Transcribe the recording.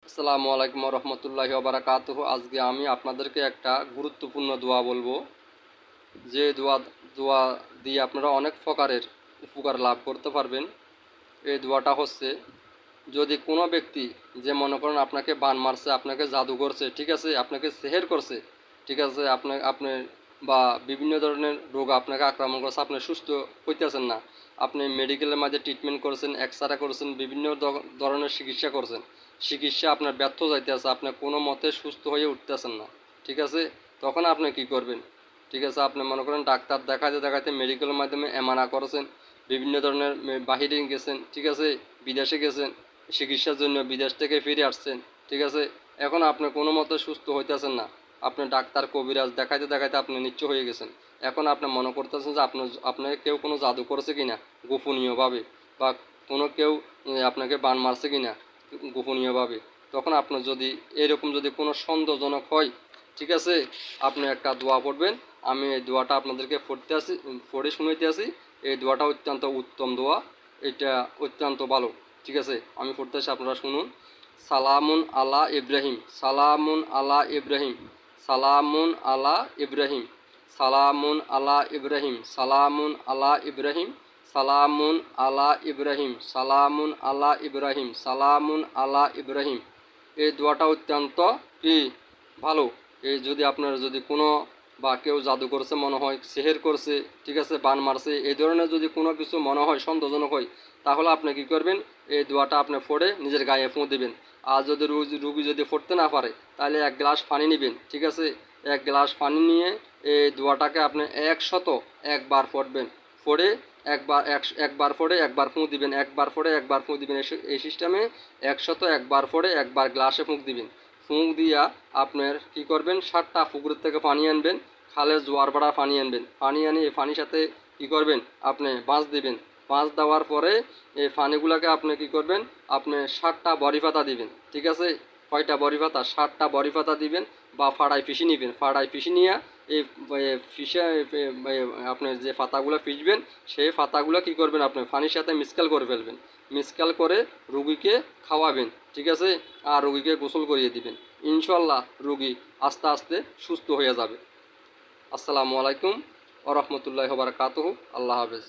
আসসালামু আলাইকুম রহমতুল্লাহি ওয়া বারাকাতুহু। আজকে আমি আপনাদেরকে একটা গুরুত্বপূর্ণ দোয়া বলবো, যে দোয়া দিয়ে আপনারা অনেক প্রকারের উপকার লাভ করতে পারবেন। এই দোয়াটা হচ্ছে, যদি কোনো ব্যক্তি, যে মনে করেন আপনাকে বান মারছে, আপনাকে জাদু করছে, ঠিক আছে, আপনাকে সেহের করছে, ঠিক আছে, আপনি বা বিভিন্ন ধরনের রোগ আপনাকে আক্রমণ করছে, আপনি সুস্থ হইতেছেন না, আপনি মেডিকেলের মাঝে ট্রিটমেন্ট করছেন, এক্সরে করছেন, বিভিন্ন ধরনের চিকিৎসা করছেন, চিকিৎসা আপনার ব্যর্থ যাইতেছে, আপনি কোনো মতে সুস্থ হয়ে উঠতেছেন না, ঠিক আছে, তখন আপনি কি করবেন? ঠিক আছে, আপনি মনে করেন ডাক্তার দেখাতে দেখাতে মেডিকেলের মাধ্যমে এমানা করেছেন, বিভিন্ন ধরনের বাহিরে গেছেন, ঠিক আছে, বিদেশে গেছেন চিকিৎসার জন্য, বিদেশ থেকে ফিরে আসছেন, ঠিক আছে, এখন আপনি কোনো মতে সুস্থ হইতেছেন না, আপনি ডাক্তার কবিরাজ দেখাইতে দেখাইতে আপনি নিচ্ছ হয়ে গেছেন। এখন আপনি মনে করতেছেন যে আপনাকে কেউ কোনো জাদু করেছে কিনা গোপনীয়ভাবে, বা কোনো কেউ আপনাকে বান মারছে কিনা গোপনীয়ভাবে। তখন আপনার যদি এরকম যদি কোনো সন্দেহজনক হয়, ঠিক আছে, আপনি একটা দোয়া পড়বেন। আমি এই দোয়াটা আপনাদেরকে পড়ে শুনাইতে আসি। এই দোয়াটা অত্যন্ত উত্তম দোয়া, এটা অত্যন্ত ভালো, ঠিক আছে, আমি পড়তেছি, আপনারা শুনুন। সালামুন আলা ইব্রাহিম, সালামুন আলা ইব্রাহিম, সালামুন আলা ইব্রাহিম, সালামুন আলা ইব্রাহিম, সালামুন আলা ইব্রাহিম, সালামুন আলা ইব্রাহিম, সালামুন আলা ইব্রাহিম, সালামুন আলা ইব্রাহিম। এই দোয়াটা অত্যন্ত কি ভালো। এই যদি আপনার যদি কোনো বা কেউ জাদু করছে মনে হয়, সেহের করছে, ঠিক আছে, বান মারছে, এই ধরনের যদি কোনো কিছু মনে হয়, সন্দেহজনক হয়, তাহলে আপনি কী করবেন? এই দোয়াটা আপনি পড়ে নিজের গায়ে ফুঁ দেবেন। আর যদি রুগী যদি পড়তে না পারে, তাহলে এক গ্লাস পানি নেবেন, ঠিক আছে, এক গ্লাস পানি নিয়ে এই দোয়াটাকে আপনি 101বার পড়বেন। পড়ে একবার পড়ে একবার ফুঁ দিবেন, একবার পড়ে একবার ফুঁ দিবেন, এই সিস্টেমে 101বার পড়ে একবার গ্লাসে ফুঁক দিবেন। ফুঁক দিয়া আপনার কী করবেন? 7টা পুকুরের থেকে পানি আনবেন, খালে জোয়ার ভাড়া পানি আনবেন, পানি আনি এই পানির সাথে কী করবেন? আপনি বাঁশ দিবেন। বাঁশ দেওয়ার পরে এই পানিগুলোকে আপনি কী করবেন? আপনি 7টা বড়ি পাতা দিবেন, ঠিক আছে, কয়টা বড়ি পাতা? 7টা বড়ি পাতা দিবেন, বা ফাড়াই পিষি নেবেন, ফাড়াই পিষি নিয়ে এই ফিসে আপনার যে পাতাগুলো পিষবেন, সেই পাতাগুলো কী করবেন? আপনি পানির সাথে মিক্সকাল করে ফেলবেন, মিক্সকাল করে রুগীকে খাওয়াবেন, ঠিক আছে, আর রুগীকে গোসল করিয়ে দিবেন। ইনশাল্লাহ রুগী আস্তে আস্তে সুস্থ হয়ে যাবে। আসসালামু আলাইকুম ওয়া রাহমাতুল্লাহি ওয়া বারাকাতুহু। আল্লাহ হাফেজ।